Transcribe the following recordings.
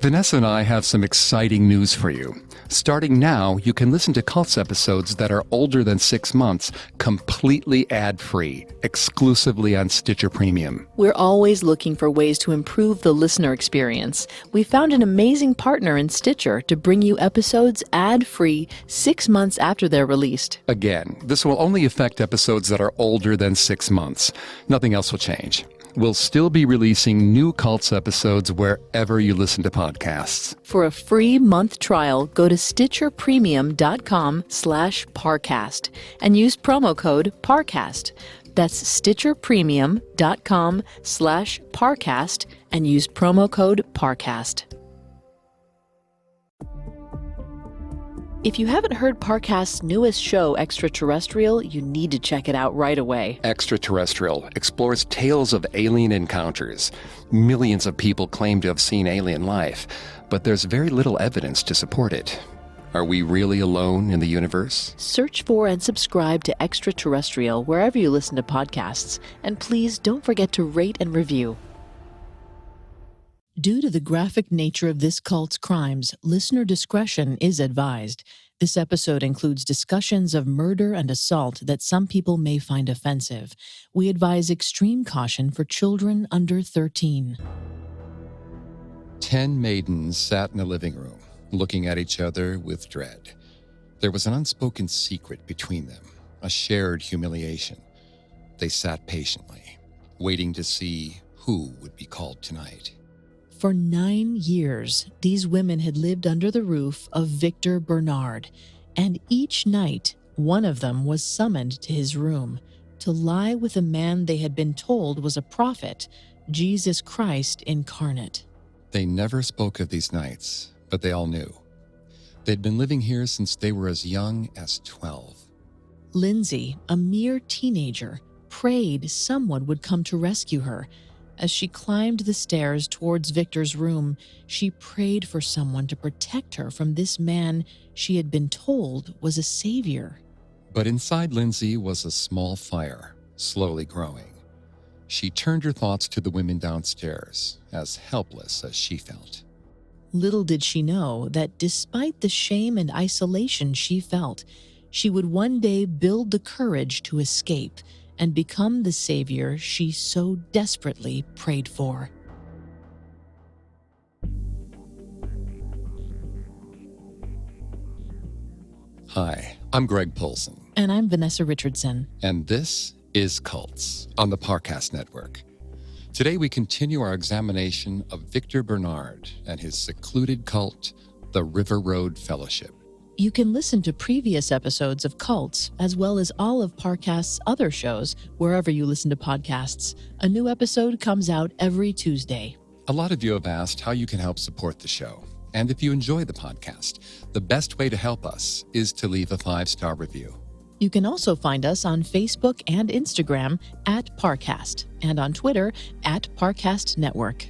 Vanessa and I have some exciting news for you. Starting now, you can listen to Cults episodes that are older than 6 months, completely ad-free, exclusively on Stitcher Premium. We're always looking for ways to improve the listener experience. We found an amazing partner in Stitcher to bring you episodes ad-free 6 months after they're released. Again, this will only affect episodes that are older than 6 months. Nothing else will change. We'll still be releasing new Cults episodes wherever you listen to podcasts. For a free month trial, go to stitcherpremium.com/Parcast and use promo code Parcast. That's stitcherpremium.com/Parcast and use promo code Parcast. If you haven't heard Parcast's newest show, Extraterrestrial, you need to check it out right away. Extraterrestrial explores tales of alien encounters. Millions of people claim to have seen alien life, but there's very little evidence to support it. Are we really alone in the universe? Search for and subscribe to Extraterrestrial wherever you listen to podcasts, and please don't forget to rate and review. Due to the graphic nature of this cult's crimes, listener discretion is advised. This episode includes discussions of murder and assault that some people may find offensive. We advise extreme caution for children under 13. 10 maidens sat in a living room, looking at each other with dread. There was an unspoken secret between them, a shared humiliation. They sat patiently, waiting to see who would be called tonight. For 9 years, these women had lived under the roof of Victor Barnard, and each night, one of them was summoned to his room to lie with a man they had been told was a prophet, Jesus Christ incarnate. They never spoke of these nights, but they all knew. They'd been living here since they were as young as 12. Lindsay, a mere teenager, prayed someone would come to rescue her. As she climbed the stairs towards Victor's room, she prayed for someone to protect her from this man she had been told was a savior. But inside Lindsay was a small fire, slowly growing. She turned her thoughts to the women downstairs, as helpless as she felt. Little did she know that despite the shame and isolation she felt, she would one day build the courage to escape and become the savior she so desperately prayed for. Hi, I'm Greg Polson. And I'm Vanessa Richardson. And this is Cults on the Parcast Network. Today we continue our examination of Victor Barnard and his secluded cult, the River Road Fellowship. You can listen to previous episodes of Cults, as well as all of Parcast's other shows, wherever you listen to podcasts. A new episode comes out every Tuesday. A lot of you have asked how you can help support the show. And if you enjoy the podcast, the best way to help us is to leave a 5-star review. You can also find us on Facebook and Instagram at Parcast, and on Twitter at Parcast Network.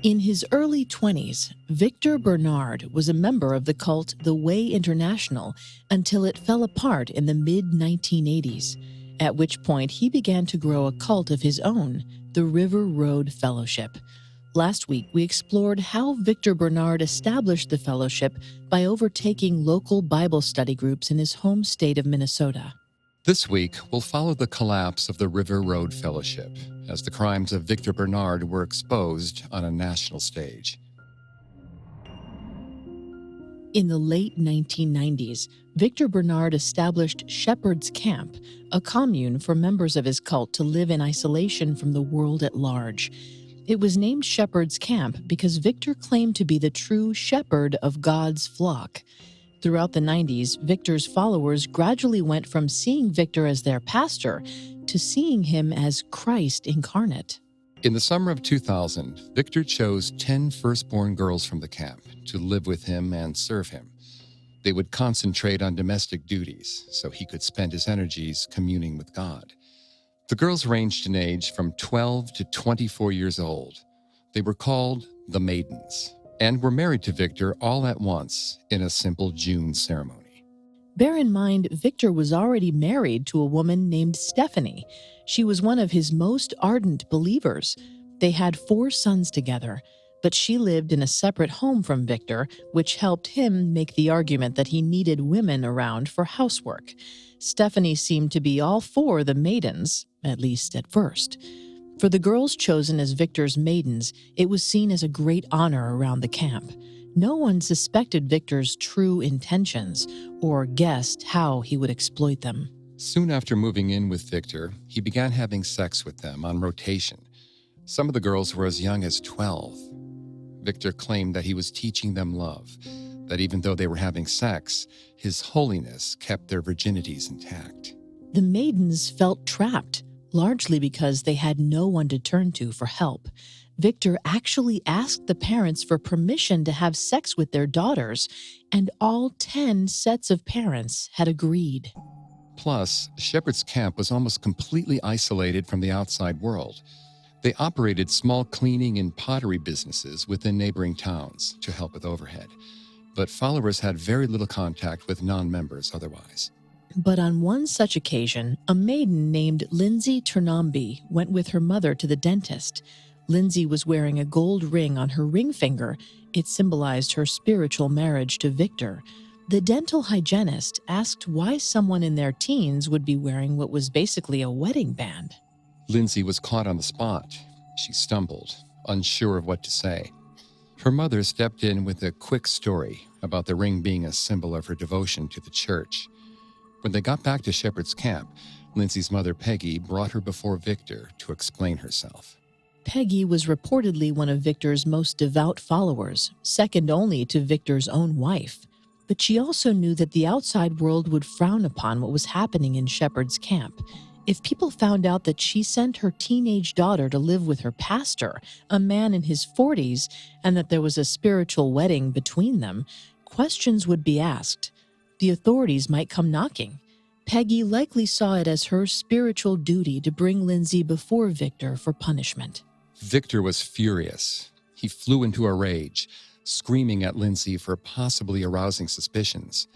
In his early 20s, Victor Barnard was a member of the cult The Way International until it fell apart in the mid-1980s, at which point he began to grow a cult of his own, the River Road Fellowship. Last week, we explored how Victor Barnard established the fellowship by overtaking local Bible study groups in his home state of Minnesota. This week, we'll follow the collapse of the River Road Fellowship as the crimes of Victor Barnard were exposed on a national stage. In the late 1990s, Victor Barnard established Shepherd's Camp, a commune for members of his cult to live in isolation from the world at large. It was named Shepherd's Camp because Victor claimed to be the true shepherd of God's flock. Throughout the 90s, Victor's followers gradually went from seeing Victor as their pastor to seeing him as Christ incarnate. In the summer of 2000, Victor chose 10 firstborn girls from the camp to live with him and serve him. They would concentrate on domestic duties so he could spend his energies communing with God. The girls ranged in age from 12 to 24 years old. They were called the Maidens and were married to Victor all at once in a simple June ceremony. Bear in mind, Victor was already married to a woman named Stephanie. She was one of his most ardent believers. They had 4 sons together, but she lived in a separate home from Victor, which helped him make the argument that he needed women around for housework. Stephanie seemed to be all for the Maidens, at least at first. For the girls chosen as Victor's maidens, it was seen as a great honor around the camp. No one suspected Victor's true intentions or guessed how he would exploit them. Soon after moving in with Victor, he began having sex with them on rotation. Some of the girls were as young as 12. Victor claimed that he was teaching them love, that even though they were having sex, his holiness kept their virginities intact. The maidens felt trapped, largely because they had no one to turn to for help. Victor actually asked the parents for permission to have sex with their daughters, and all 10 sets of parents had agreed. Plus, Shepherd's Camp was almost completely isolated from the outside world. They operated small cleaning and pottery businesses within neighboring towns to help with overhead, but followers had very little contact with non-members otherwise. But on one such occasion, a maiden named Lindsay Turnamby went with her mother to the dentist. Lindsay was wearing a gold ring on her ring finger. It symbolized her spiritual marriage to Victor. The dental hygienist asked why someone in their teens would be wearing what was basically a wedding band. Lindsay was caught on the spot. She stumbled, unsure of what to say. Her mother stepped in with a quick story about the ring being a symbol of her devotion to the church. When they got back to Shepherd's Camp, Lindsay's mother, Peggy, brought her before Victor to explain herself. Peggy was reportedly one of Victor's most devout followers, second only to Victor's own wife. But she also knew that the outside world would frown upon what was happening in Shepherd's Camp. If people found out that she sent her teenage daughter to live with her pastor, a man in his 40s, and that there was a spiritual wedding between them, questions would be asked. The authorities might come knocking. Peggy likely saw it as her spiritual duty to bring Lindsay before Victor for punishment. Victor was furious. He flew into a rage, screaming at Lindsay for possibly arousing suspicions.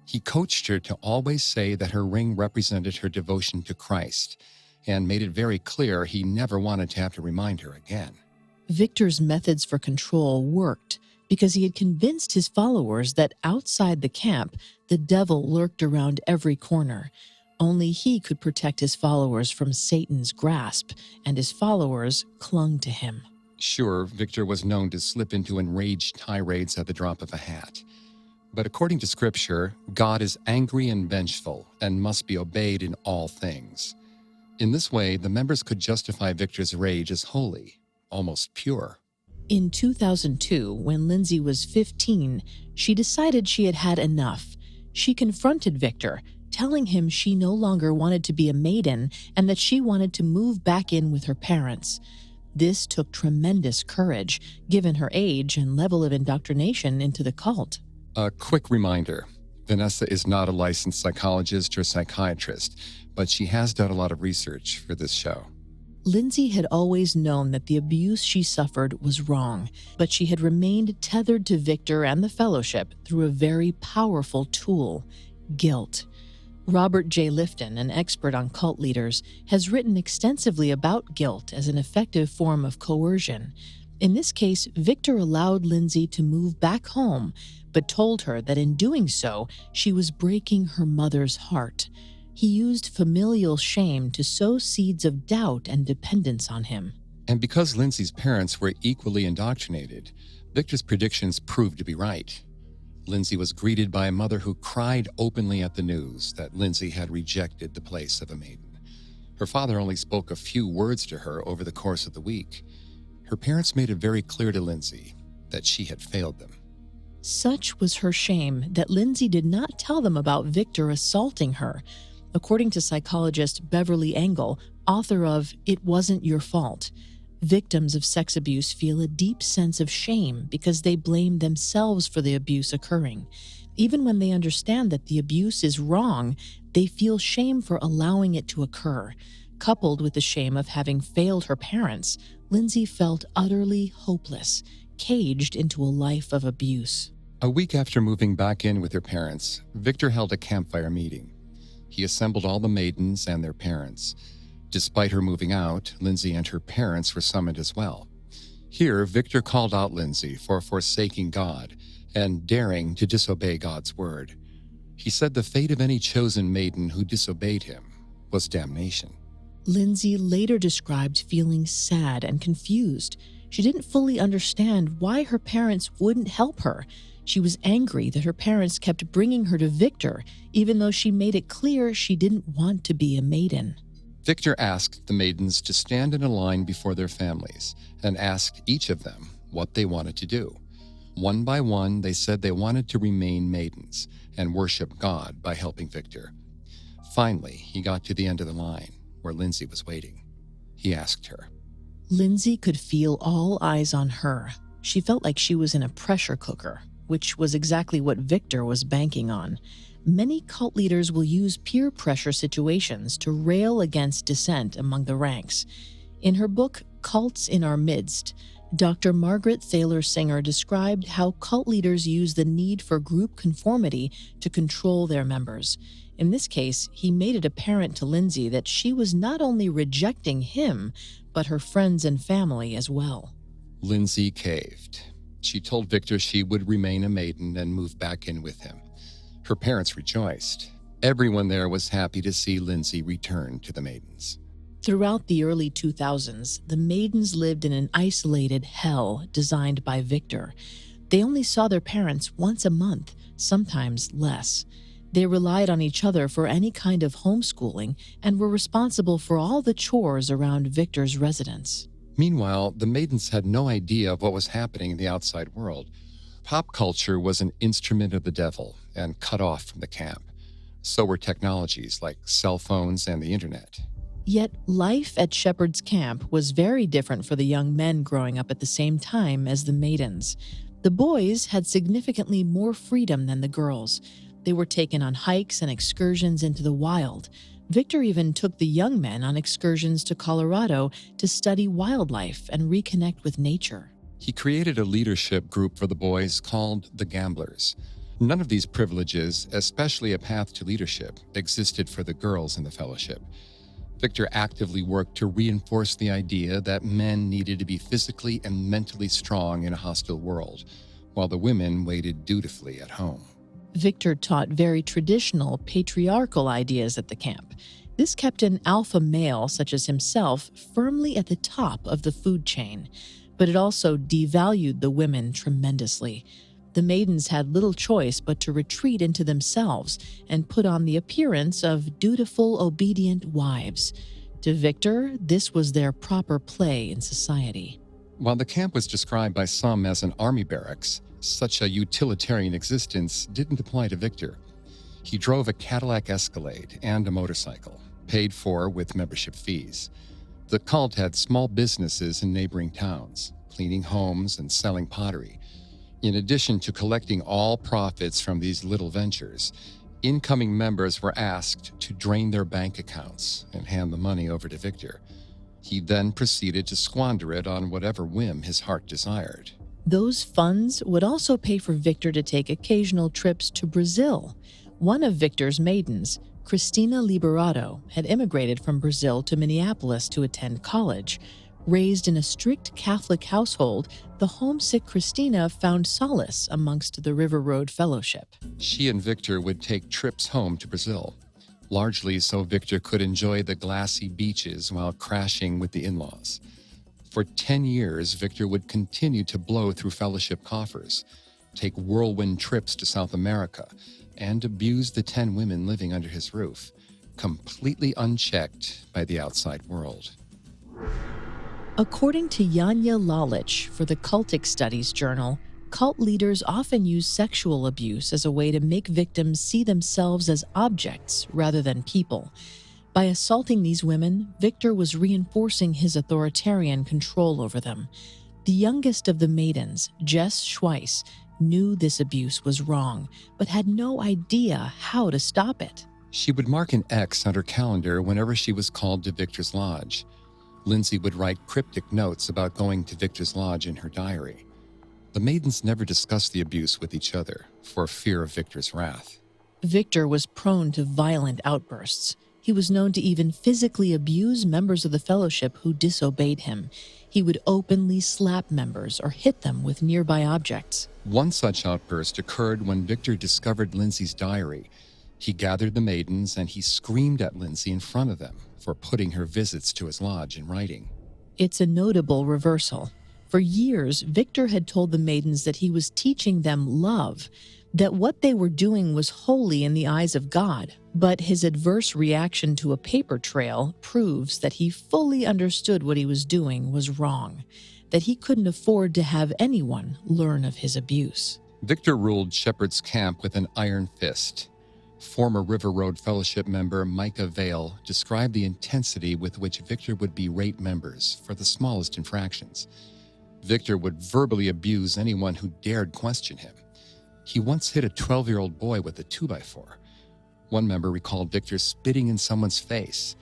He coached her to always say that her ring represented her devotion to Christ, and made it very clear he never wanted to have to remind her again. Victor's methods for control worked because he had convinced his followers that outside the camp, the devil lurked around every corner. Only he could protect his followers from Satan's grasp, and his followers clung to him. Sure, Victor was known to slip into enraged tirades at the drop of a hat. But according to Scripture, God is angry and vengeful and must be obeyed in all things. In this way, the members could justify Victor's rage as holy, almost pure. In 2002, when Lindsay was 15, she decided she had had enough. She confronted Victor, telling him she no longer wanted to be a maiden and that she wanted to move back in with her parents. This took tremendous courage, given her age and level of indoctrination into the cult. A quick reminder, Vanessa is not a licensed psychologist or psychiatrist, but she has done a lot of research for this show. Lindsay had always known that the abuse she suffered was wrong, but she had remained tethered to Victor and the fellowship through a very powerful tool, guilt. Robert J. Lifton, an expert on cult leaders, has written extensively about guilt as an effective form of coercion. In this case, Victor allowed Lindsay to move back home, but told her that in doing so, she was breaking her mother's heart. He used familial shame to sow seeds of doubt and dependence on him. And because Lindsay's parents were equally indoctrinated, Victor's predictions proved to be right. Lindsay was greeted by a mother who cried openly at the news that Lindsay had rejected the place of a maiden. Her father only spoke a few words to her over the course of the week. Her parents made it very clear to Lindsay that she had failed them. Such was her shame that Lindsay did not tell them about Victor assaulting her. According to psychologist Beverly Engel, author of It Wasn't Your Fault, victims of sex abuse feel a deep sense of shame because they blame themselves for the abuse occurring. Even when they understand that the abuse is wrong, they feel shame for allowing it to occur. Coupled with the shame of having failed her parents, Lindsay felt utterly hopeless, caged into a life of abuse. A week after moving back in with her parents, Victor held a campfire meeting. He assembled all the maidens and their parents. Despite her moving out, Lindsay and her parents were summoned as well. Here, Victor called out Lindsay for forsaking God and daring to disobey God's word. He said the fate of any chosen maiden who disobeyed him was damnation. Lindsay later described feeling sad and confused. She didn't fully understand why her parents wouldn't help her. She was angry that her parents kept bringing her to Victor, even though she made it clear she didn't want to be a maiden. Victor asked the maidens to stand in a line before their families and asked each of them what they wanted to do. One by one, they said they wanted to remain maidens and worship God by helping Victor. Finally, he got to the end of the line, where Lindsay was waiting. He asked her. Lindsay could feel all eyes on her. She felt like she was in a pressure cooker, which was exactly what Victor was banking on. Many cult leaders will use peer pressure situations to rail against dissent among the ranks. In her book, Cults in Our Midst, Dr. Margaret Thaler Singer described how cult leaders use the need for group conformity to control their members. In this case, he made it apparent to Lindsay that she was not only rejecting him, but her friends and family as well. Lindsay caved. She told Victor she would remain a maiden and move back in with him. Her parents rejoiced. Everyone there was happy to see Lindsay return to the maidens. Throughout the early 2000s, the maidens lived in an isolated hell designed by Victor. They only saw their parents once a month, sometimes less. They relied on each other for any kind of homeschooling and were responsible for all the chores around Victor's residence. Meanwhile, the maidens had no idea of what was happening in the outside world. Pop culture was an instrument of the devil and cut off from the camp. So were technologies like cell phones and the internet. Yet life at Shepherd's Camp was very different for the young men growing up at the same time as the maidens. The boys had significantly more freedom than the girls. They were taken on hikes and excursions into the wild. Victor even took the young men on excursions to Colorado to study wildlife and reconnect with nature. He created a leadership group for the boys called the Gamblers. None of these privileges, especially a path to leadership, existed for the girls in the fellowship. Victor actively worked to reinforce the idea that men needed to be physically and mentally strong in a hostile world, while the women waited dutifully at home. Victor taught very traditional patriarchal ideas at the camp. This kept an alpha male such as himself firmly at the top of the food chain, but it also devalued the women tremendously. The maidens had little choice but to retreat into themselves and put on the appearance of dutiful, obedient wives. To Victor, this was their proper play in society. While the camp was described by some as an army barracks, such a utilitarian existence didn't apply to Victor. He drove a Cadillac Escalade and a motorcycle, paid for with membership fees. The cult had small businesses in neighboring towns, cleaning homes and selling pottery. In addition to collecting all profits from these little ventures, incoming members were asked to drain their bank accounts and hand the money over to Victor. He then proceeded to squander it on whatever whim his heart desired. Those funds would also pay for Victor to take occasional trips to Brazil. One of Victor's maidens, Christina Liberado, had immigrated from Brazil to Minneapolis to attend college. Raised in a strict Catholic household, the homesick Christina found solace amongst the River Road Fellowship. She and Victor would take trips home to Brazil, largely so Victor could enjoy the glassy beaches while crashing with the in-laws. For 10 years, Victor would continue to blow through fellowship coffers, take whirlwind trips to South America, and abuse the 10 women living under his roof, completely unchecked by the outside world. According to Janja Lalich for the Cultic Studies Journal, cult leaders often use sexual abuse as a way to make victims see themselves as objects rather than people. By assaulting these women, Victor was reinforcing his authoritarian control over them. The youngest of the maidens, Jess Schweiss, knew this abuse was wrong, but had no idea how to stop it. She would mark an X on her calendar whenever she was called to Victor's lodge. Lindsay would write cryptic notes about going to Victor's lodge in her diary. The maidens never discussed the abuse with each other for fear of Victor's wrath. Victor was prone to violent outbursts. He was known to even physically abuse members of the fellowship who disobeyed him. He would openly slap members or hit them with nearby objects. One such outburst occurred when Victor discovered Lindsay's diary. He gathered the maidens and he screamed at Lindsay in front of them for putting her visits to his lodge in writing. It's a notable reversal. For years, Victor had told the maidens that he was teaching them love, that what they were doing was holy in the eyes of God. But his adverse reaction to a paper trail proves that he fully understood what he was doing was wrong, that he couldn't afford to have anyone learn of his abuse. Victor ruled Shepherd's Camp with an iron fist. Former River Road Fellowship member Micah Vale described the intensity with which Victor would berate members for the smallest infractions. Victor would verbally abuse anyone who dared question him. He once hit a 12-year-old boy with a 2x4. One member recalled Victor spitting in someone's face.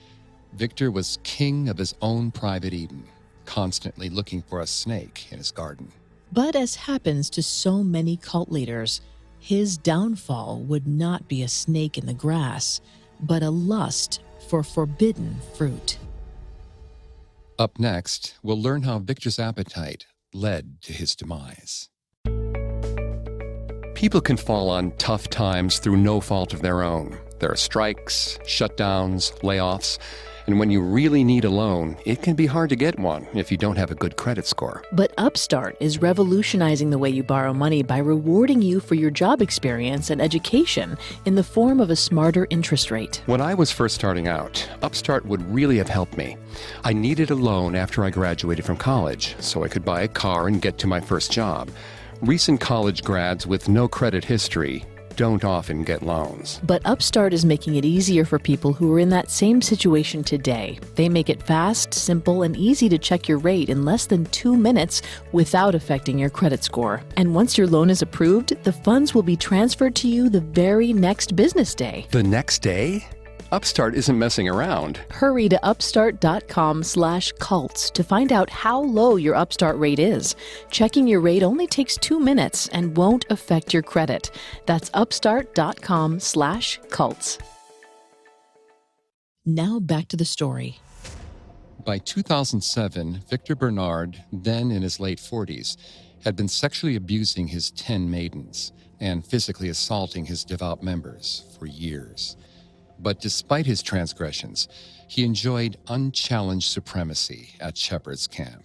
Victor was king of his own private Eden, constantly looking for a snake in his garden. But as happens to so many cult leaders, his downfall would not be a snake in the grass, but a lust for forbidden fruit. Up next, we'll learn how Victor's appetite led to his demise. People can fall on tough times through no fault of their own. There are strikes, shutdowns, layoffs, and when you really need a loan, it can be hard to get one if you don't have a good credit score. But Upstart is revolutionizing the way you borrow money by rewarding you for your job experience and education in the form of a smarter interest rate. When I was first starting out, Upstart would really have helped me. I needed a loan after I graduated from college, so I could buy a car and get to my first job. Recent college grads with no credit history don't often get loans. But Upstart is making it easier for people who are in that same situation today. They make it fast, simple, and easy to check your rate in less than 2 minutes without affecting your credit score. And once your loan is approved, the funds will be transferred to you the very next business day. The next day? Upstart isn't messing around. Hurry to upstart.com/cults to find out how low your Upstart rate is. Checking your rate only takes 2 minutes and won't affect your credit. That's upstart.com/cults. Now back to the story. By 2007, Victor Barnard, then in his late 40s, had been sexually abusing his 10 maidens and physically assaulting his devout members for years. But despite his transgressions, he enjoyed unchallenged supremacy at Shepherd's Camp.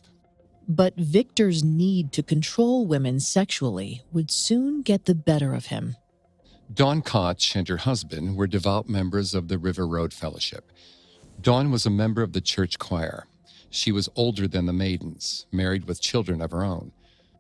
But Victor's need to control women sexually would soon get the better of him. Dawn Koch and her husband were devout members of the River Road Fellowship. Dawn was a member of the church choir. She was older than the maidens, married with children of her own.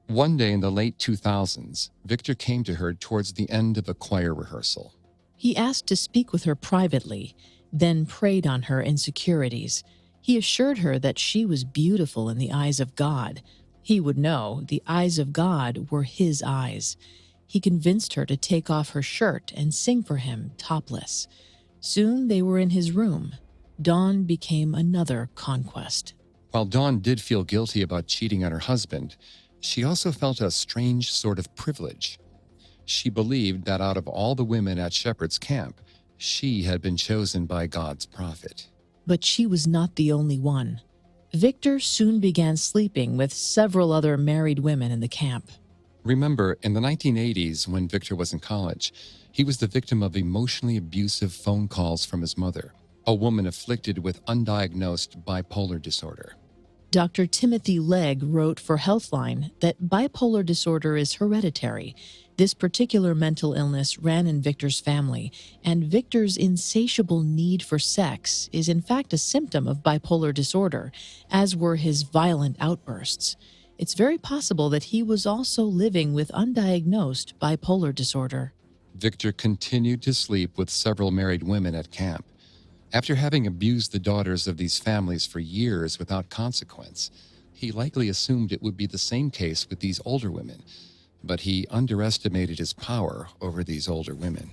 One day in the late 2000s, Victor came to her towards the end of a choir rehearsal. He asked to speak with her privately, then preyed on her insecurities. He assured her that she was beautiful in the eyes of God. He would know the eyes of God were his eyes. He convinced her to take off her shirt and sing for him topless. Soon they were in his room. Dawn became another conquest. While Dawn did feel guilty about cheating on her husband, she also felt a strange sort of privilege. She believed that out of all the women at Shepherd's Camp, she had been chosen by God's prophet. But she was not the only one. Victor soon began sleeping with several other married women in the camp. Remember, in the 1980s, when Victor was in college, he was the victim of emotionally abusive phone calls from his mother, a woman afflicted with undiagnosed bipolar disorder. Dr. Timothy Legg wrote for Healthline that bipolar disorder is hereditary. This particular mental illness ran in Victor's family, and Victor's insatiable need for sex is in fact a symptom of bipolar disorder, as were his violent outbursts. It's very possible that he was also living with undiagnosed bipolar disorder. Victor continued to sleep with several married women at camp. After having abused the daughters of these families for years without consequence, he likely assumed it would be the same case with these older women, but he underestimated his power over these older women.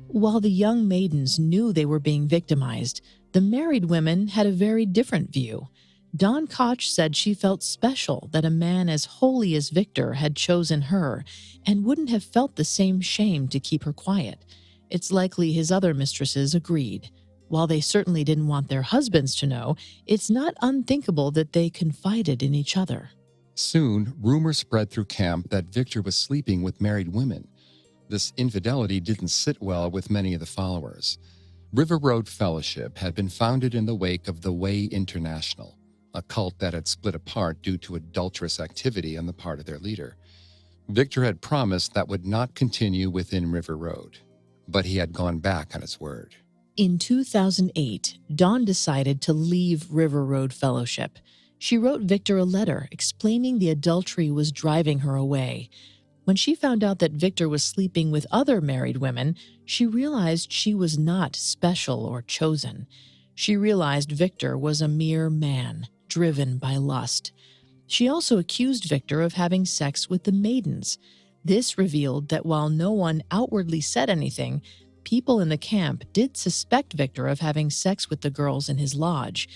While the young maidens knew they were being victimized, the married women had a very different view. Dawn Koch said she felt special that a man as holy as Victor had chosen her and wouldn't have felt the same shame to keep her quiet. It's likely his other mistresses agreed. While they certainly didn't want their husbands to know, it's not unthinkable that they confided in each other. Soon, rumors spread through camp that Victor was sleeping with married women. This infidelity didn't sit well with many of the followers. River Road Fellowship had been founded in the wake of the Way International, a cult that had split apart due to adulterous activity on the part of their leader. Victor had promised that would not continue within River Road, but he had gone back on his word. In 2008, Dawn decided to leave River Road Fellowship. She wrote Victor a letter explaining the adultery was driving her away. When she found out that Victor was sleeping with other married women, she realized she was not special or chosen. She realized Victor was a mere man, driven by lust. She also accused Victor of having sex with the Maidens. This revealed that while no one outwardly said anything, people in the camp did suspect Victor of having sex with the girls in his lodge,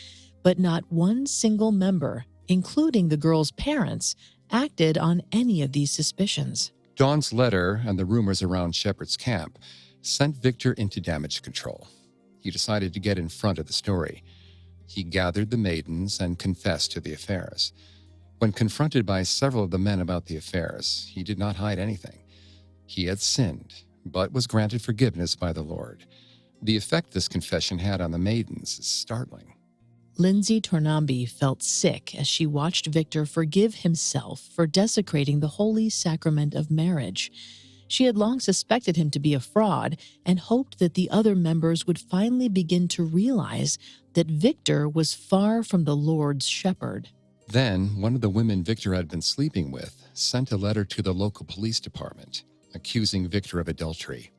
but not one single member, including the girls' parents, acted on any of these suspicions. Dawn's letter and the rumors around Shepard's camp sent Victor into damage control. He decided to get in front of the story. He gathered the Maidens and confessed to the affairs. When confronted by several of the men about the affairs, he did not hide anything. He had sinned, but was granted forgiveness by the Lord. The effect this confession had on the Maidens is startling. Lindsay Tornambi felt sick as she watched Victor forgive himself for desecrating the holy sacrament of marriage. She had long suspected him to be a fraud and hoped that the other members would finally begin to realize that Victor was far from the Lord's shepherd. Then, one of the women Victor had been sleeping with sent a letter to the local police department, accusing Victor of adultery.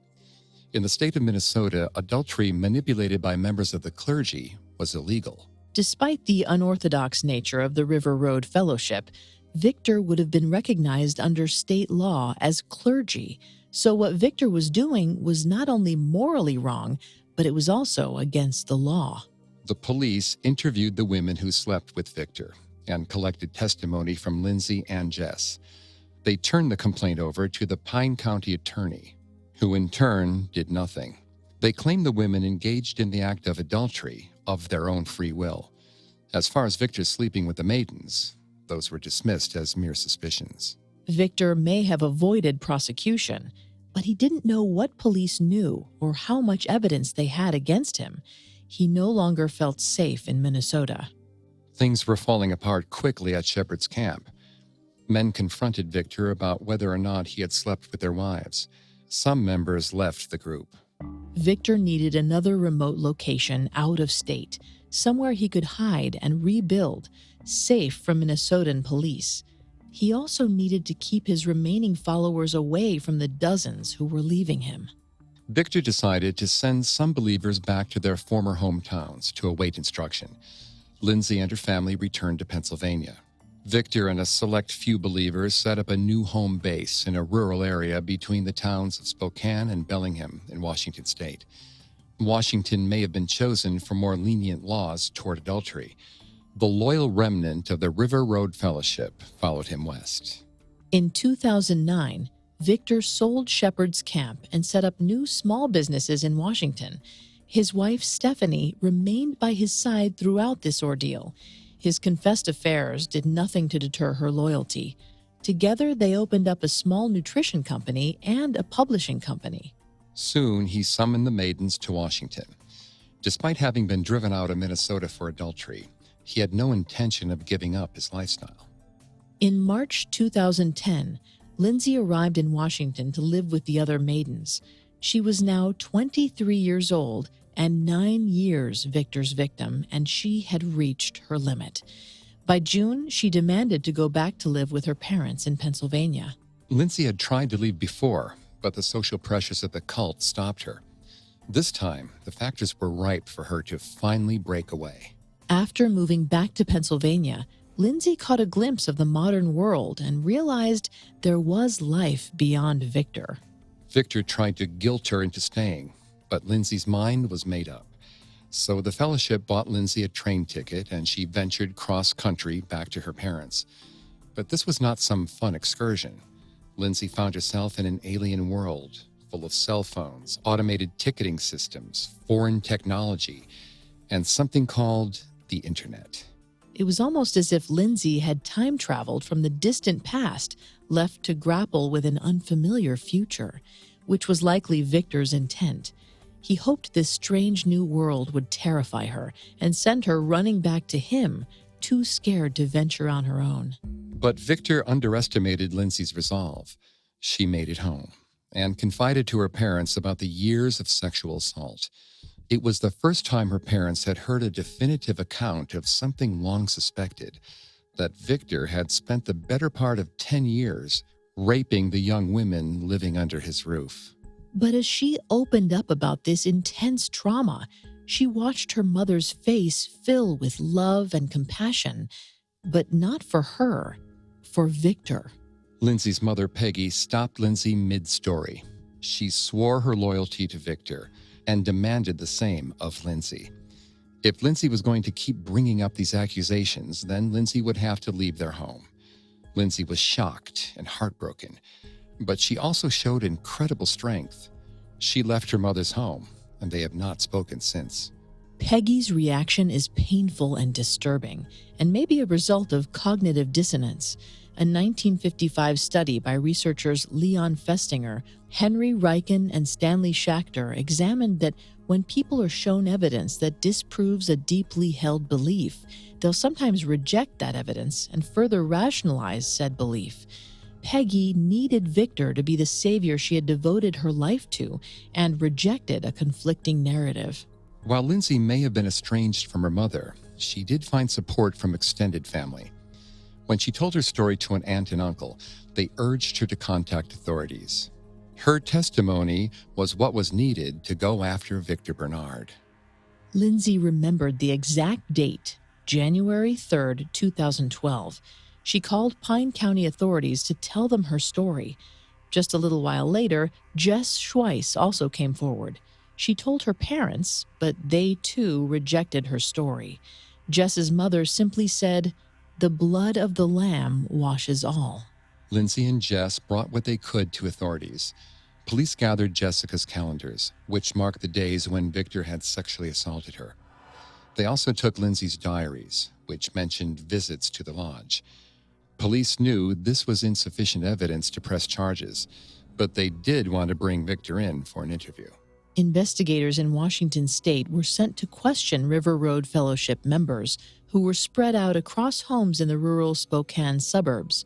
In the state of Minnesota, adultery manipulated by members of the clergy was illegal. Despite the unorthodox nature of the River Road Fellowship, Victor would have been recognized under state law as clergy. So what Victor was doing was not only morally wrong, but it was also against the law. The police interviewed the women who slept with Victor and collected testimony from Lindsay and Jess. They turned the complaint over to the Pine County attorney, who in turn did nothing. They claimed the women engaged in the act of adultery of their own free will. As far as Victor's sleeping with the Maidens, those were dismissed as mere suspicions. Victor may have avoided prosecution, but he didn't know what police knew or how much evidence they had against him. He no longer felt safe in Minnesota. Things were falling apart quickly at Shepard's camp. Men confronted Victor about whether or not he had slept with their wives. Some members left the group. Victor needed another remote location out of state, somewhere he could hide and rebuild, safe from Minnesotan police. He also needed to keep his remaining followers away from the dozens who were leaving him. Victor decided to send some believers back to their former hometowns to await instruction. Lindsay and her family returned to Pennsylvania. Victor and a select few believers set up a new home base in a rural area between the towns of Spokane and Bellingham in Washington state. Washington may have been chosen for more lenient laws toward adultery. The loyal remnant of the River Road Fellowship followed him west. In 2009, Victor sold Shepard's camp and set up new small businesses in Washington. His wife, Stephanie, remained by his side throughout this ordeal. His confessed affairs did nothing to deter her loyalty. Together, they opened up a small nutrition company and a publishing company. Soon, he summoned the Maidens to Washington. Despite having been driven out of Minnesota for adultery, he had no intention of giving up his lifestyle. In March 2010, Lindsay arrived in Washington to live with the other Maidens. She was now 23 years old and 9 years Victor's victim, and she had reached her limit. By June, she demanded to go back to live with her parents in Pennsylvania. Lindsay had tried to leave before, but the social pressures of the cult stopped her. This time, the factors were ripe for her to finally break away. After moving back to Pennsylvania, Lindsay caught a glimpse of the modern world and realized there was life beyond Victor. Victor tried to guilt her into staying, but Lindsay's mind was made up. So the fellowship bought Lindsay a train ticket and she ventured cross-country back to her parents. But this was not some fun excursion. Lindsay found herself in an alien world, full of cell phones, automated ticketing systems, foreign technology, and something called the Internet. It was almost as if Lindsay had time traveled from the distant past, left to grapple with an unfamiliar future, which was likely Victor's intent. He hoped this strange new world would terrify her and send her running back to him, too scared to venture on her own. But Victor underestimated Lindsay's resolve. She made it home and confided to her parents about the years of sexual assault. It was the first time her parents had heard a definitive account of something long suspected, that Victor had spent the better part of 10 years raping the young women living under his roof. But as she opened up about this intense trauma, she watched her mother's face fill with love and compassion, but not for her, for Victor. Lindsay's mother, Peggy, stopped Lindsay mid-story. She swore her loyalty to Victor and demanded the same of Lindsay. If Lindsay was going to keep bringing up these accusations, then Lindsay would have to leave their home. Lindsay was shocked and heartbroken, but she also showed incredible strength. She left her mother's home, and they have not spoken since. Peggy's reaction is painful and disturbing, and may be a result of cognitive dissonance. A 1955 study by researchers Leon Festinger, Henry Riken, and Stanley Schachter examined that when people are shown evidence that disproves a deeply held belief, they'll sometimes reject that evidence and further rationalize said belief. Peggy needed Victor to be the savior she had devoted her life to and rejected a conflicting narrative. While Lindsay may have been estranged from her mother, she did find support from extended family. When she told her story to an aunt and uncle, they urged her to contact authorities. Her testimony was what was needed to go after Victor Barnard. Lindsay remembered the exact date, January 3, 2012. She called Pine County authorities to tell them her story. Just a little while later, Jess Schweiss also came forward. She told her parents, but they too rejected her story. Jess's mother simply said, "The blood of the Lamb washes all." Lindsay and Jess brought what they could to authorities. Police gathered Jessica's calendars, which marked the days when Victor had sexually assaulted her. They also took Lindsay's diaries, which mentioned visits to the lodge. Police knew this was insufficient evidence to press charges, but they did want to bring Victor in for an interview. Investigators in Washington state were sent to question River Road Fellowship members who were spread out across homes in the rural Spokane suburbs.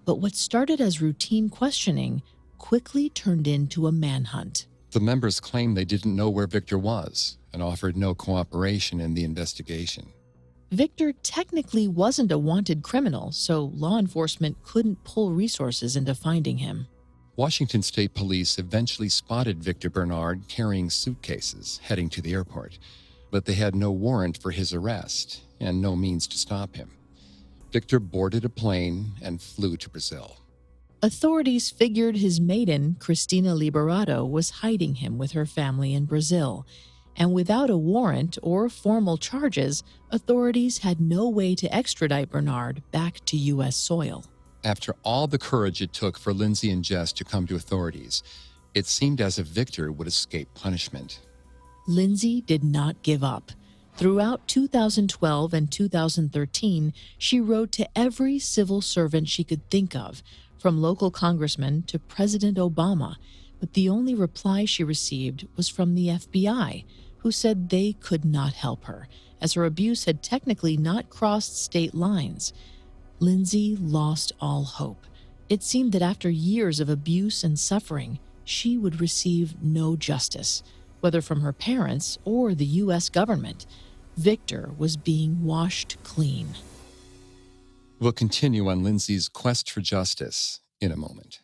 But what started as routine questioning quickly turned into a manhunt. The members claimed they didn't know where Victor was and offered no cooperation in the investigation. Victor technically wasn't a wanted criminal, so law enforcement couldn't pull resources into finding him. Washington State Police eventually spotted Victor Barnard carrying suitcases heading to the airport, but they had no warrant for his arrest and no means to stop him. Victor boarded a plane and flew to Brazil. Authorities figured his maiden, Christina Liberado, was hiding him with her family in Brazil. And without a warrant or formal charges, authorities had no way to extradite Barnard back to U.S. soil. After all the courage it took for Lindsay and Jess to come to authorities, it seemed as if Victor would escape punishment. Lindsay did not give up. Throughout 2012 and 2013, she wrote to every civil servant she could think of, from local congressmen to President Obama, but the only reply she received was from the FBI, who said they could not help her, as her abuse had technically not crossed state lines. Lindsay lost all hope. It seemed that after years of abuse and suffering, she would receive no justice, whether from her parents or the U.S. government. Victor was being washed clean. We'll continue on Lindsay's quest for justice in a moment.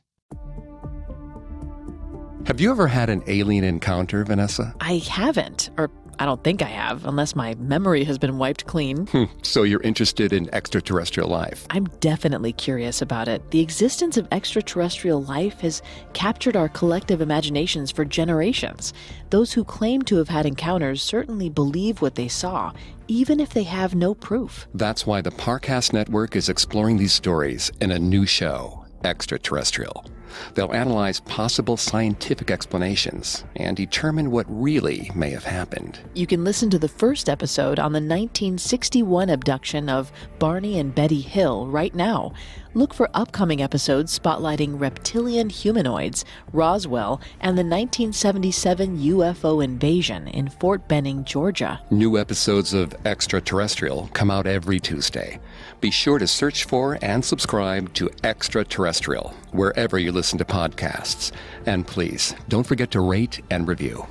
Have you ever had an alien encounter, Vanessa? I haven't, or I don't think I have, unless my memory has been wiped clean. So you're interested in extraterrestrial life? I'm definitely curious about it. The existence of extraterrestrial life has captured our collective imaginations for generations. Those who claim to have had encounters certainly believe what they saw, even if they have no proof. That's why the Parcast Network is exploring these stories in a new show, Extraterrestrial. They'll analyze possible scientific explanations and determine what really may have happened. You can listen to the first episode on the 1961 abduction of Barney and Betty Hill right now. Look for upcoming episodes spotlighting reptilian humanoids, Roswell, and the 1977 UFO invasion in Fort Benning, Georgia. New episodes of Extraterrestrial come out every Tuesday. Be sure to search for and subscribe to Extraterrestrial wherever you listen to podcasts. And please, don't forget to rate and review.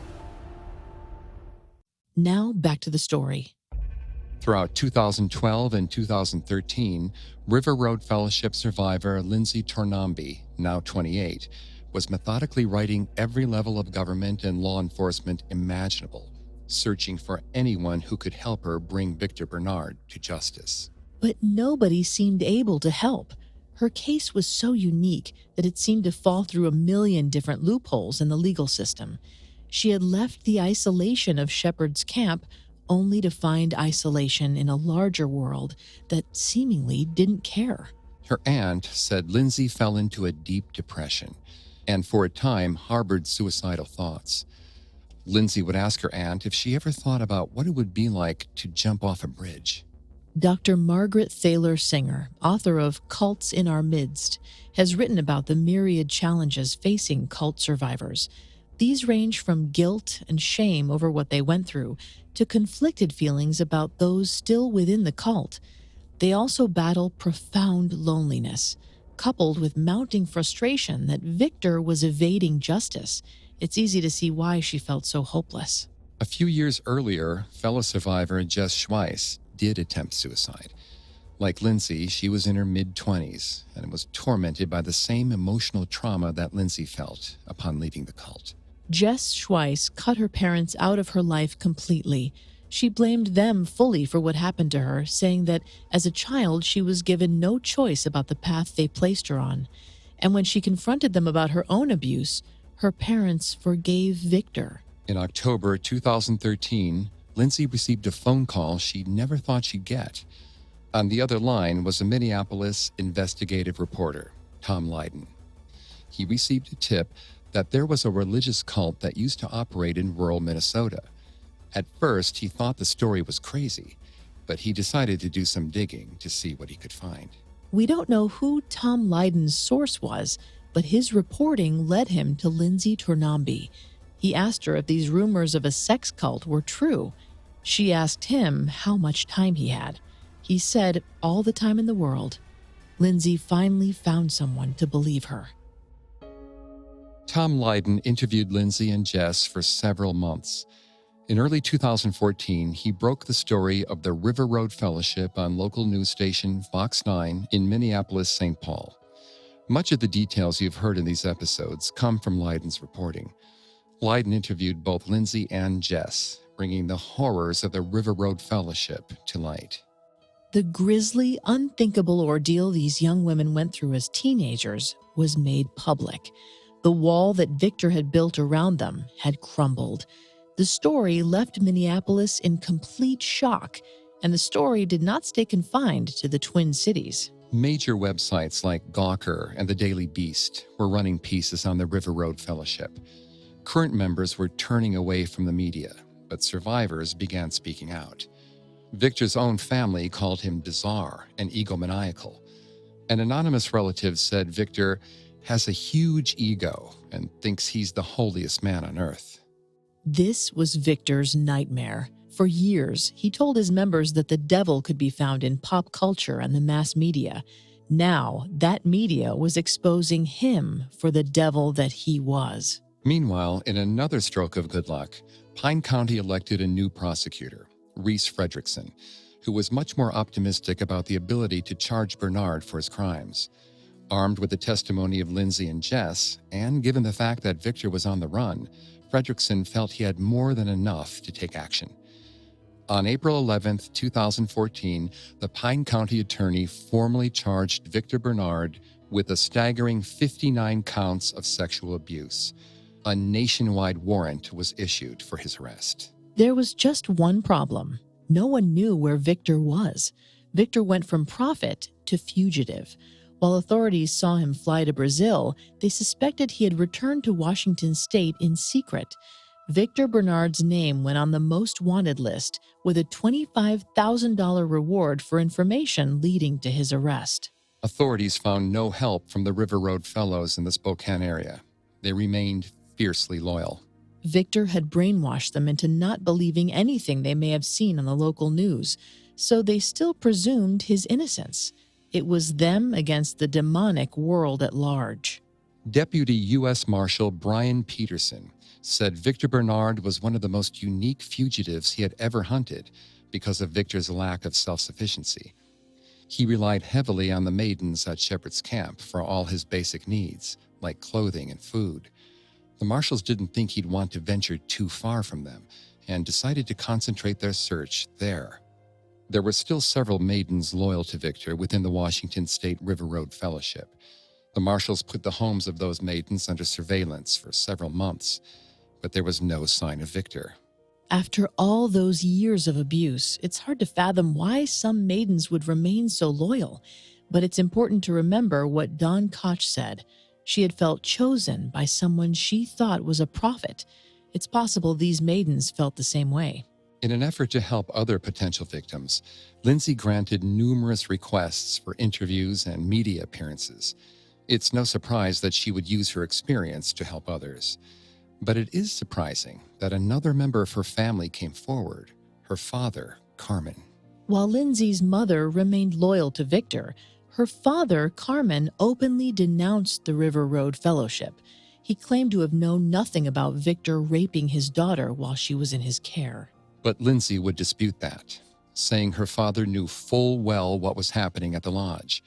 Now back to the story. Throughout 2012 and 2013, River Road Fellowship survivor Lindsay Tornambi, now 28, was methodically writing every level of government and law enforcement imaginable, searching for anyone who could help her bring Victor Barnard to justice. But nobody seemed able to help. Her case was so unique that it seemed to fall through a million different loopholes in the legal system. She had left the isolation of Shepard's camp only to find isolation in a larger world that seemingly didn't care. Her aunt said Lindsay fell into a deep depression and for a time harbored suicidal thoughts. Lindsay would ask her aunt if she ever thought about what it would be like to jump off a bridge. Dr. Margaret Thaler Singer, author of Cults in Our Midst, has written about the myriad challenges facing cult survivors. These range from guilt and shame over what they went through to conflicted feelings about those still within the cult. They also battle profound loneliness, coupled with mounting frustration that Victor was evading justice. It's easy to see why she felt so hopeless. A few years earlier, fellow survivor Jess Schweiss did attempt suicide. Like Lindsay, she was in her mid-20s and was tormented by the same emotional trauma that Lindsay felt upon leaving the cult. Jess Schweiss cut her parents out of her life completely. She blamed them fully for what happened to her, saying that as a child she was given no choice about the path they placed her on. And when she confronted them about her own abuse, her parents forgave Victor. In October 2013, Lindsay received a phone call she never thought she'd get. On the other line was a Minneapolis investigative reporter, Tom Lydon. He received a tip that there was a religious cult that used to operate in rural Minnesota. At first, he thought the story was crazy, but he decided to do some digging to see what he could find. We don't know who Tom Lydon's source was, but his reporting led him to Lindsay Tornambi. He asked her if these rumors of a sex cult were true. She asked him how much time he had. He said all the time in the world. Lindsay finally found someone to believe her. Tom Lydon interviewed Lindsay and Jess for several months. In early 2014, he broke the story of the River Road Fellowship on local news station Fox 9 in Minneapolis, St. Paul. Much of the details you've heard in these episodes come from Lydon's reporting. Lydon interviewed both Lindsay and Jess, bringing the horrors of the River Road Fellowship to light. The grisly, unthinkable ordeal these young women went through as teenagers was made public. The wall that Victor had built around them had crumbled. The story left Minneapolis in complete shock, and the story did not stay confined to the Twin Cities. Major websites like Gawker and the Daily Beast were running pieces on the River Road Fellowship. Current members were turning away from the media, but survivors began speaking out. Victor's own family called him bizarre and egomaniacal. An anonymous relative said Victor has a huge ego and thinks he's the holiest man on earth. This was Victor's nightmare. For years, he told his members that the devil could be found in pop culture and the mass media. Now, that media was exposing him for the devil that he was. Meanwhile, in another stroke of good luck, Pine County elected a new prosecutor, Reese Fredrickson, who was much more optimistic about the ability to charge Barnard for his crimes. Armed with the testimony of Lindsay and Jess, and given the fact that Victor was on the run, Fredrickson felt he had more than enough to take action. On April 11, 2014, the Pine County attorney formally charged Victor Barnard with a staggering 59 counts of sexual abuse. A nationwide warrant was issued for his arrest. There was just one problem. No one knew where Victor was. Victor went from prophet to fugitive. While authorities saw him fly to Brazil, they suspected he had returned to Washington state in secret. Victor Barnard's name went on the most wanted list with a $25,000 reward for information leading to his arrest. Authorities found no help from the River Road Fellows in the Spokane area. They remained fiercely loyal. Victor had brainwashed them into not believing anything they may have seen on the local news, so they still presumed his innocence. It was them against the demonic world at large. Deputy U.S. Marshal Brian Peterson said Victor Barnard was one of the most unique fugitives he had ever hunted because of Victor's lack of self-sufficiency. He relied heavily on the Maidens at Shepherd's Camp for all his basic needs, like clothing and food. The marshals didn't think he'd want to venture too far from them and decided to concentrate their search there. There were still several Maidens loyal to Victor within the Washington State River Road Fellowship. The marshals put the homes of those Maidens under surveillance for several months, but there was no sign of Victor. After all those years of abuse, it's hard to fathom why some Maidens would remain so loyal. But it's important to remember what Dawn Koch said. She had felt chosen by someone she thought was a prophet. It's possible these Maidens felt the same way. In an effort to help other potential victims, Lindsay granted numerous requests for interviews and media appearances. It's no surprise that she would use her experience to help others. But it is surprising that another member of her family came forward, her father, Carmen. While Lindsay's mother remained loyal to Victor, her father, Carmen, openly denounced the River Road Fellowship. He claimed to have known nothing about Victor raping his daughter while she was in his care. But Lindsay would dispute that, saying her father knew full well what was happening at the lodge.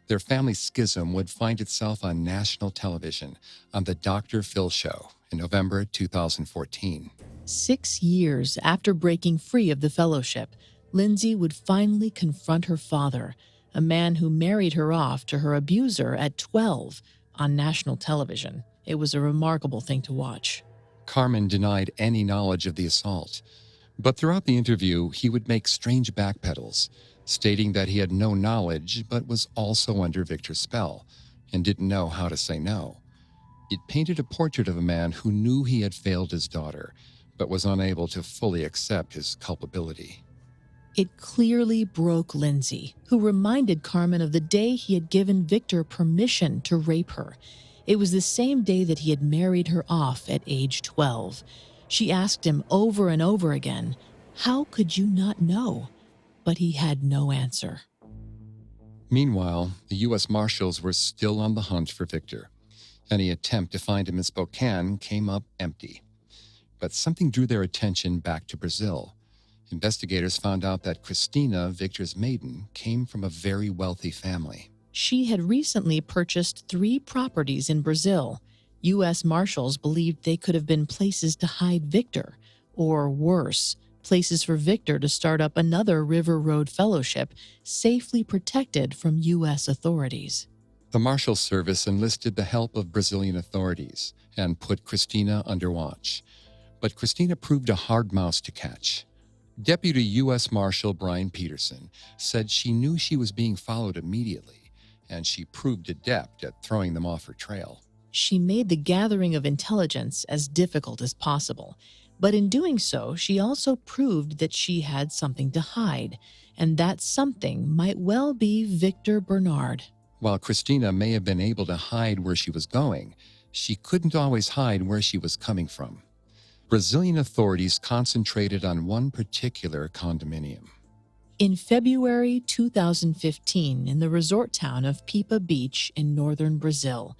Their family schism would find itself on national television on the Dr. Phil Show in November 2014. 6 years after breaking free of the fellowship, Lindsay would finally confront her father, a man who married her off to her abuser at 12 on national television. It was a remarkable thing to watch. Carmen denied any knowledge of the assault, but throughout the interview, he would make strange backpedals, stating that he had no knowledge but was also under Victor's spell and didn't know how to say no. It painted a portrait of a man who knew he had failed his daughter, but was unable to fully accept his culpability. It clearly broke Lindsay, who reminded Carmen of the day he had given Victor permission to rape her. It was the same day that he had married her off at age 12. She asked him over and over again, "How could you not know?" But he had no answer. Meanwhile, the U.S. Marshals were still on the hunt for Victor. Any attempt to find him in Spokane came up empty. But something drew their attention back to Brazil. Investigators found out that Christina, Victor's maiden, came from a very wealthy family. She had recently purchased 3 properties in Brazil. U.S. Marshals believed they could have been places to hide Victor, or worse, places for Victor to start up another River Road Fellowship, safely protected from U.S. authorities. The Marshal Service enlisted the help of Brazilian authorities and put Christina under watch. But Christina proved a hard mouse to catch. Deputy U.S. Marshal Brian Peterson said she knew she was being followed immediately, and she proved adept at throwing them off her trail. She made the gathering of intelligence as difficult as possible, but in doing so, she also proved that she had something to hide, and that something might well be Victor Barnard. While Christina may have been able to hide where she was going, she couldn't always hide where she was coming from. Brazilian authorities concentrated on one particular condominium. In February 2015, in the resort town of Pipa Beach in northern Brazil,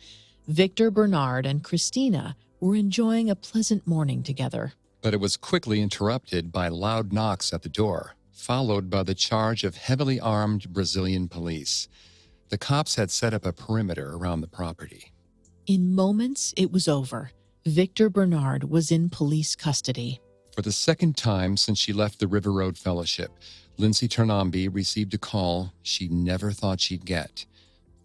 Victor Barnard and Christina were enjoying a pleasant morning together. But it was quickly interrupted by loud knocks at the door, followed by the charge of heavily armed Brazilian police. The cops had set up a perimeter around the property. In moments, it was over. Victor Barnard was in police custody. For the second time since she left the River Road Fellowship, Lindsay Turnambi received a call she never thought she'd get.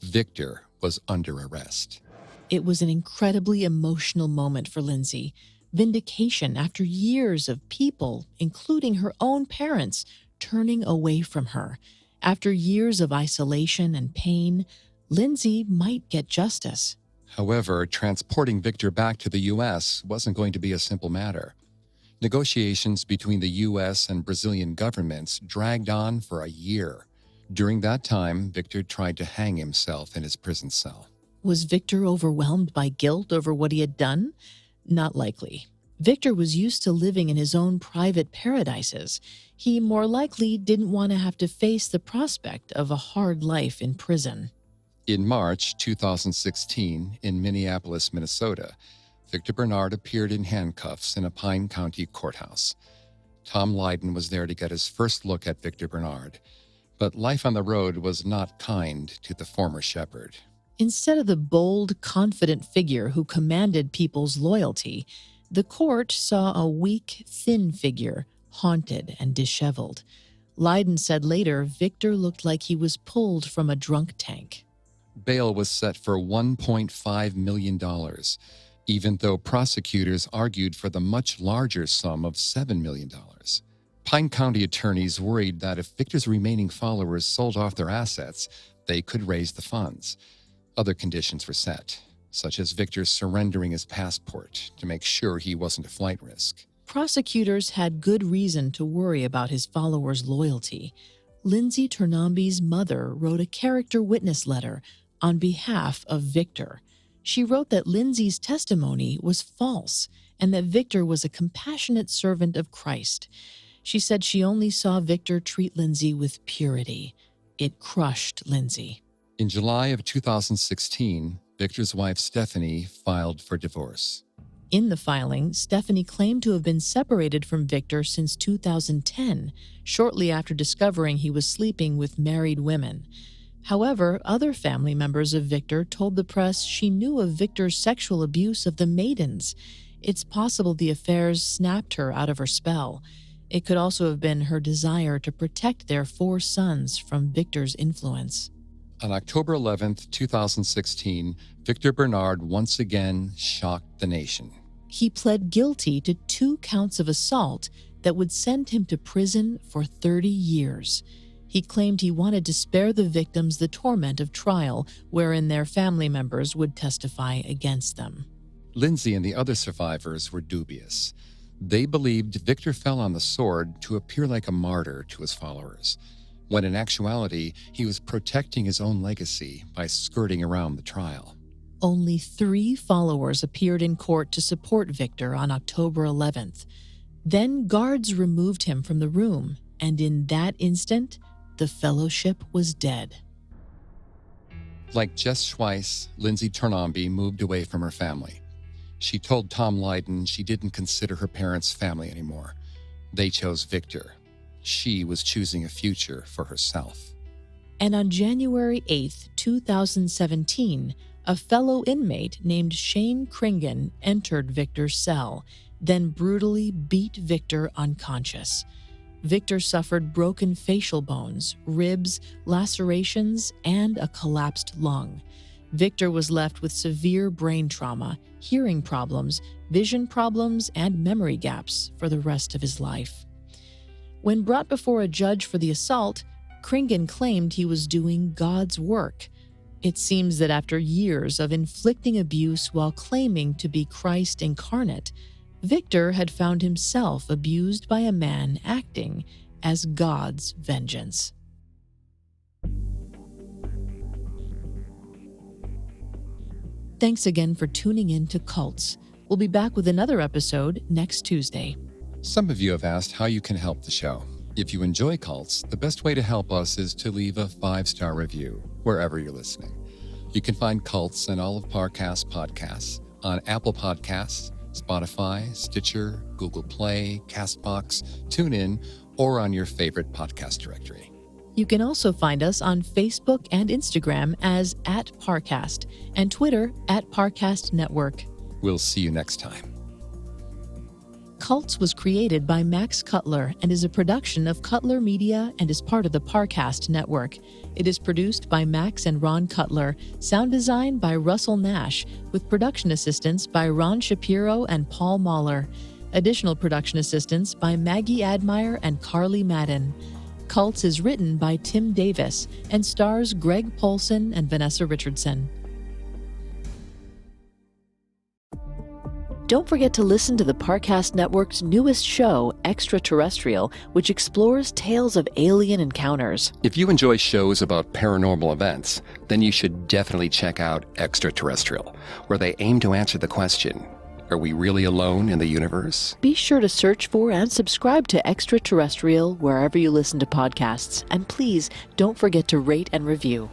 Victor was under arrest. It was an incredibly emotional moment for Lindsay. Vindication after years of people, including her own parents, turning away from her. After years of isolation and pain, Lindsay might get justice. However, transporting Victor back to the U.S. wasn't going to be a simple matter. Negotiations between the U.S. and Brazilian governments dragged on for a year. During that time, Victor tried to hang himself in his prison cell. Was Victor overwhelmed by guilt over what he had done? Not likely. Victor was used to living in his own private paradises. He more likely didn't want to have to face the prospect of a hard life in prison. In March 2016, in Minneapolis, Minnesota, Victor Barnard appeared in handcuffs in a Pine County courthouse. Tom Lydon was there to get his first look at Victor Barnard, but life on the road was not kind to the former shepherd. Instead of the bold, confident figure who commanded people's loyalty, the court saw a weak, thin figure, haunted and disheveled. Lydon said later Victor looked like he was pulled from a drunk tank. Bail was set for $1.5 million, even though prosecutors argued for the much larger sum of $7 million. Pine County attorneys worried that if Victor's remaining followers sold off their assets, they could raise the funds. Other conditions were set, such as Victor surrendering his passport to make sure he wasn't a flight risk. Prosecutors had good reason to worry about his followers' loyalty. Lindsay Turnambi's mother wrote a character witness letter on behalf of Victor. She wrote that Lindsay's testimony was false and that Victor was a compassionate servant of Christ. She said she only saw Victor treat Lindsay with purity. It crushed Lindsay. In July of 2016, Victor's wife Stephanie filed for divorce. In the filing, Stephanie claimed to have been separated from Victor since 2010, shortly after discovering he was sleeping with married women. However, other family members of Victor told the press she knew of Victor's sexual abuse of the Maidens. It's possible the affairs snapped her out of her spell. It could also have been her desire to protect their 4 sons from Victor's influence. On October 11, 2016, Victor Barnard once again shocked the nation. He pled guilty to 2 counts of assault that would send him to prison for 30 years. He claimed he wanted to spare the victims the torment of trial, wherein their family members would testify against them. Lindsay and the other survivors were dubious. They believed Victor fell on the sword to appear like a martyr to his followers, when in actuality, he was protecting his own legacy by skirting around the trial. Only 3 followers appeared in court to support Victor on October 11th. Then guards removed him from the room, and in that instant, the fellowship was dead. Like Jess Schweiss, Lindsay Turnambi moved away from her family. She told Tom Lydon she didn't consider her parents family anymore. They chose Victor. She was choosing a future for herself. And on January 8th, 2017, a fellow inmate named Shane Kringen entered Victor's cell, then brutally beat Victor unconscious. Victor suffered broken facial bones, ribs, lacerations, and a collapsed lung. Victor was left with severe brain trauma, hearing problems, vision problems, and memory gaps for the rest of his life. When brought before a judge for the assault, Kringen claimed he was doing God's work. It seems that after years of inflicting abuse while claiming to be Christ incarnate, Victor had found himself abused by a man acting as God's vengeance. Thanks again for tuning in to Cults. We'll be back with another episode next Tuesday. Some of you have asked how you can help the show. If you enjoy Cults, the best way to help us is to leave a 5-star review wherever you're listening. You can find Cults and all of Parcast podcasts on Apple Podcasts, Spotify, Stitcher, Google Play, CastBox, TuneIn, or on your favorite podcast directory. You can also find us on Facebook and Instagram as @Parcast and Twitter @Parcast Network. We'll see you next time. Cults was created by Max Cutler and is a production of Cutler Media and is part of the Parcast Network. It is produced by Max and Ron Cutler, sound design by Russell Nash, with production assistance by Ron Shapiro and Paul Mahler. Additional production assistance by Maggie Admire and Carly Madden. Cults is written by Tim Davis and stars Greg Polson and Vanessa Richardson. Don't forget to listen to the Parcast Network's newest show, Extraterrestrial, which explores tales of alien encounters. If you enjoy shows about paranormal events, then you should definitely check out Extraterrestrial, where they aim to answer the question, are we really alone in the universe? Be sure to search for and subscribe to Extraterrestrial wherever you listen to podcasts. And please don't forget to rate and review.